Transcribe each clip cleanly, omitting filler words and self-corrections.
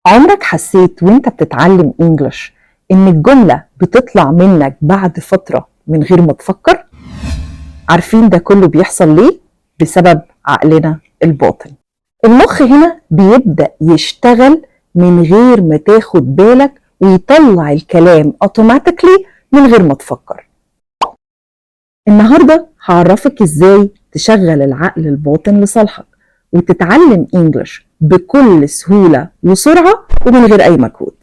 عمرك حسيت وانت بتتعلم انجلش ان الجملة بتطلع منك بعد فترة من غير ما تفكر؟ عارفين ده كله بيحصل ليه؟ بسبب عقلنا الباطن. المخ هنا بيبدأ يشتغل من غير ما تاخد بالك ويطلع الكلام اوتوماتيكلي من غير ما تفكر. النهاردة هعرفك ازاي تشغل العقل الباطن لصالحك وتتعلم انجلش بكل سهولة وسرعة ومن غير اي مجهود.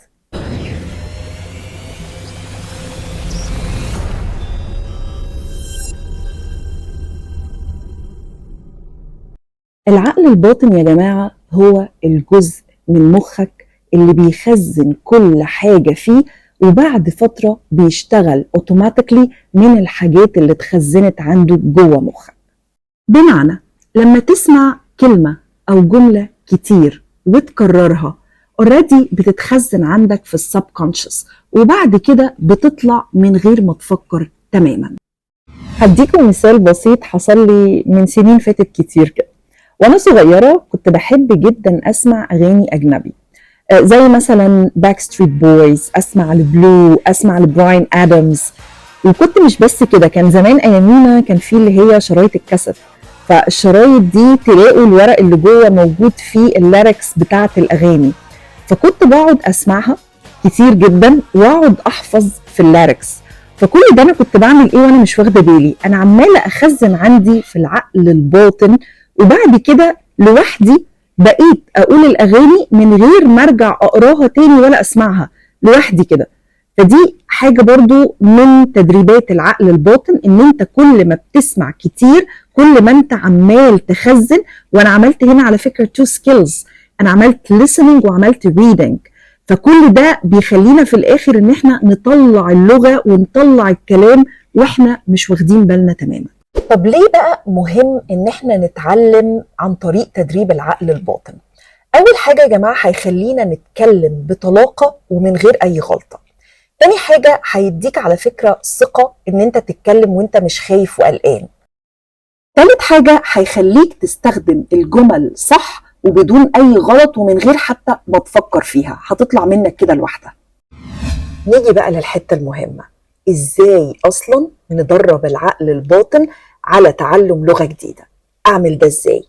العقل الباطن يا جماعة هو الجزء من مخك اللي بيخزن كل حاجة فيه، وبعد فترة بيشتغل اوتوماتيكلي من الحاجات اللي اتخزنت عنده جوه مخك. بمعنى لما تسمع كلمة أو جملة كتير وتكررها اوريدي بتتخزن عندك في السبكونشس، وبعد كده بتطلع من غير ما تفكر تماما. هديكم مثال بسيط حصل لي من سنين فاتت كتير كده. وانا صغيرة كنت بحب جدا اسمع اغاني اجنبي، زي مثلا باك ستريت بويز، اسمع لبلو، اسمع لبراين ادمز. وكنت مش بس كده، كان زمان ايامينا كان في اللي هي شرايط الكاسيت، فالشرايط دي تلاقوا الورق اللي جوه موجود فيه الليركس بتاعه الاغاني، فكنت بقعد اسمعها كتير جدا واقعد احفظ في الليركس. فكل ده انا كنت بعمل ايه وانا مش واخده بالي؟ انا عماله اخزن عندي في العقل الباطن، وبعد كده لوحدي بقيت اقول الاغاني من غير ما ارجع اقراها تاني ولا اسمعها، لوحدي كده. فدي حاجة برضو من تدريبات العقل الباطن، ان انت كل ما بتسمع كتير كل ما انت عمال تخزن. وانا عملت هنا على فكرة 2 skills، انا عملت listening وعملت reading، فكل ده بيخلينا في الاخر ان احنا نطلع اللغة ونطلع الكلام واحنا مش واخدين بالنا تماما. طب ليه بقى مهم ان احنا نتعلم عن طريق تدريب العقل الباطن؟ اول حاجة يا جماعة هيخلينا نتكلم بطلاقة ومن غير اي غلطة. تاني حاجة هيديك على فكرة ثقة ان انت تتكلم وانت مش خايف وقلقان. تالت حاجة هيخليك تستخدم الجمل صح وبدون اي غلط ومن غير حتى ما تفكر فيها، هتطلع منك كده لوحدها. نيجي بقى للحتة المهمة، ازاي اصلا ندرب العقل الباطن على تعلم لغة جديدة؟ اعمل ده ازاي؟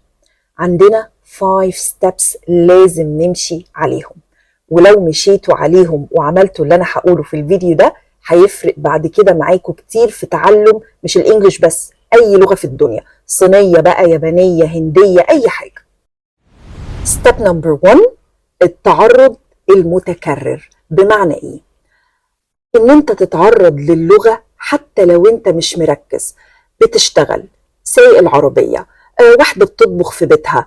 عندنا 5 steps لازم نمشي عليهم، ولو مشيتوا عليهم وعملتوا اللي انا هقوله في الفيديو ده هيفرق بعد كده معاكم كتير في تعلم مش الانجليش بس، اي لغة في الدنيا، صينية بقى، يابانية، هندية، اي حاجة. ستيب نمبر 1، التعرض المتكرر. بمعنى ايه؟ ان انت تتعرض للغة حتى لو انت مش مركز، بتشتغل، سايق العربية، واحدة بتطبخ في بيتها،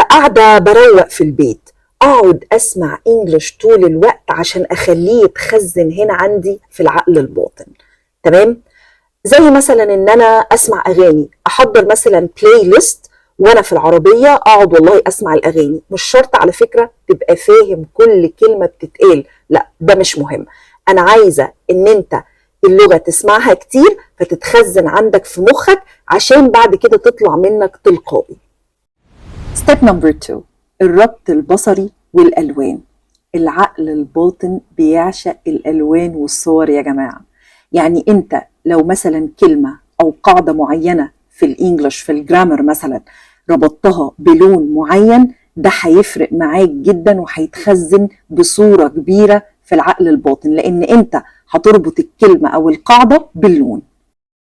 قاعدة بروق في البيت، اقعد اسمع انجلش طول الوقت عشان اخليه يتخزن هنا عندي في العقل الباطن. تمام؟ زي مثلا ان انا اسمع اغاني، احضر مثلا بلاي ليست وانا في العربية اقعد والله اسمع الاغاني. مش شرط على فكرة تبقى فاهم كل كلمة بتتقال، لا ده مش مهم. انا عايزة ان انت اللغة تسمعها كتير فتتخزن عندك في مخك عشان بعد كده تطلع منك تلقائي. ستيب نمبر 2، الربط البصري والألوان. العقل الباطن بيعشق الألوان والصور يا جماعة. يعني انت لو مثلا كلمة أو قاعدة معينة في الإنجليش في الجرامر مثلا ربطتها بلون معين، ده هيفرق معاك جدا وهيتخزن بصورة كبيرة في العقل الباطن، لأن انت هتربط الكلمة أو القاعدة باللون.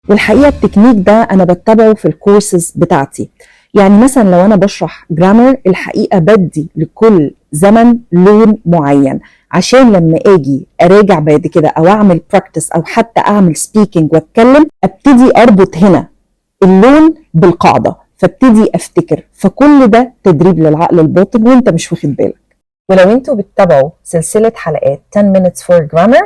والحقيقة التكنيك ده أنا بتبعه في الكورسز بتاعتي. يعني مثلا لو أنا بشرح جرامر، الحقيقة بدي لكل زمن لون معين عشان لما أجي أراجع بعد كده أو أعمل براكتس أو حتى أعمل سبيكينج وأتكلم، أبتدي أربط هنا اللون بالقاعدة فابتدي أفتكر. فكل ده تدريب للعقل الباطن وأنت مش واخد بالك. ولو أنتوا بتتابعوا سلسلة حلقات 10 minutes for grammar،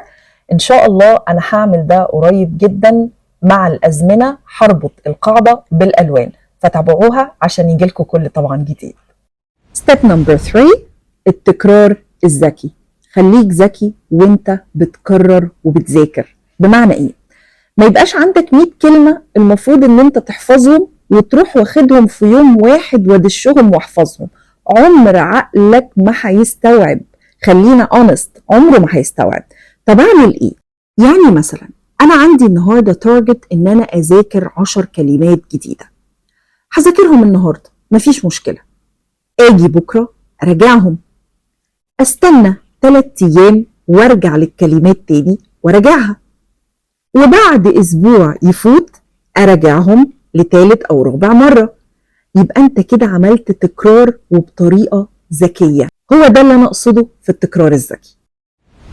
إن شاء الله أنا هعمل ده قريب جدا. مع الأزمنة هربط القاعدة بالألوان، فتابعوها عشان يجيلكوا كل طبعا جديد. ستيب نمبر 3، التكرار الذكي. خليك ذكي وانت بتكرر وبتذاكر. بمعنى ايه؟ ما يبقاش عندك 100 كلمة المفروض ان انت تحفظهم وتروح واخدهم في يوم واحد ودشهم واحفظهم. عمر عقلك ما هيستوعب. خلينا honest، عمره ما هيستوعب. طب اعمل ايه؟ يعني مثلا انا عندي النهارده تارجت ان انا اذاكر 10 كلمات جديده، هذاكرهم النهارده مفيش مشكله، اجي بكره اراجعهم، استنى 3 ايام وارجع للكلمات تاني وراجعها، وبعد اسبوع يفوت اراجعهم لتالت او رابع مره. يبقى انت كده عملت تكرار وبطريقه ذكيه. هو ده اللي انا اقصده في التكرار الذكي.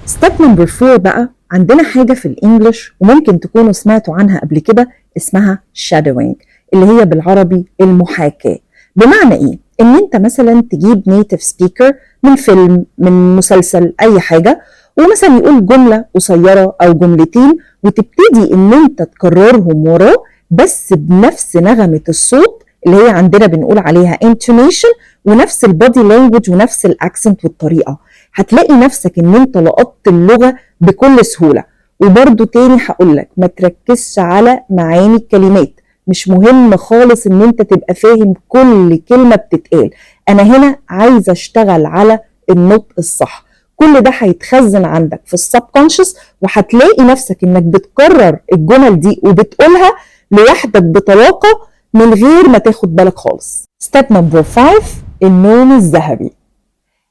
ستيب نمبر 4 بقى، عندنا حاجه في الانجليش وممكن تكونوا سمعتوا عنها قبل كده، اسمها shadowing، اللي هي بالعربي المحاكاه. بمعنى ايه؟ ان انت مثلا تجيب نيتيف سبيكر من فيلم، من مسلسل، اي حاجه، ومثلا يقول جمله قصيره او جملتين، وتبتدي ان انت تكررهم وراه بس بنفس نغمه الصوت اللي هي عندنا بنقول عليها intonation، ونفس البادي لانجوج ونفس الاكسنت والطريقه. هتلاقي نفسك ان انت لقطت اللغه بكل سهوله. وبرده تاني هقولك ما تركزش على معاني الكلمات، مش مهم خالص ان انت تبقى فاهم كل كلمه بتتقال. انا هنا عايزه اشتغل على النطق الصح. كل ده هيتخزن عندك في السبكونشس، وهتلاقي نفسك انك بتكرر الجمل دي وبتقولها لوحدك بطلاقه من غير ما تاخد بالك خالص. ستيب نمبر 5، النوم الذهبي.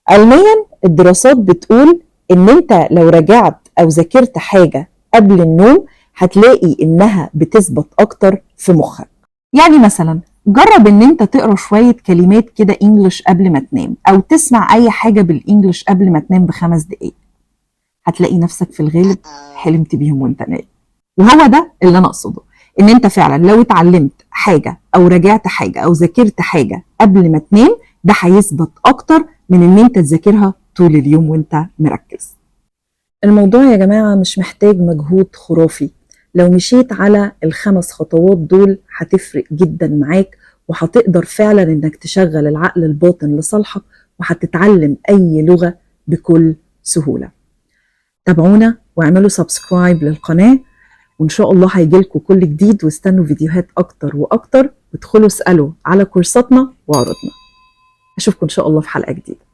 علميا الدراسات بتقول ان انت لو رجعت او ذاكرت حاجه قبل النوم هتلاقي انها بتثبت اكتر في مخك. يعني مثلا جرب ان انت تقرا شويه كلمات كده انجلش قبل ما تنام، او تسمع اي حاجه بالانجلش قبل ما تنام ب5 دقايق، هتلاقي نفسك في الغالب حلمت بيهم وانت نايم. وهو ده اللي انا اقصده، ان انت فعلا لو اتعلمت حاجه او راجعت حاجه او ذاكرت حاجه قبل ما تنام، ده هيثبت اكتر من ان انت تذاكرها طول اليوم وانت مركز. الموضوع يا جماعه مش محتاج مجهود خرافي. لو مشيت على ال5 خطوات دول هتفرق جدا معاك، وهتقدر فعلا انك تشغل العقل الباطن لصالحك، وهتتعلم اي لغه بكل سهوله. تابعونا واعملوا سبسكرايب للقناه، وإن شاء الله هيجيلكوا كل جديد، واستنوا فيديوهات أكتر وأكتر، وادخلوا اسألوا على كورساتنا وعروضنا. أشوفكم إن شاء الله في حلقة جديدة.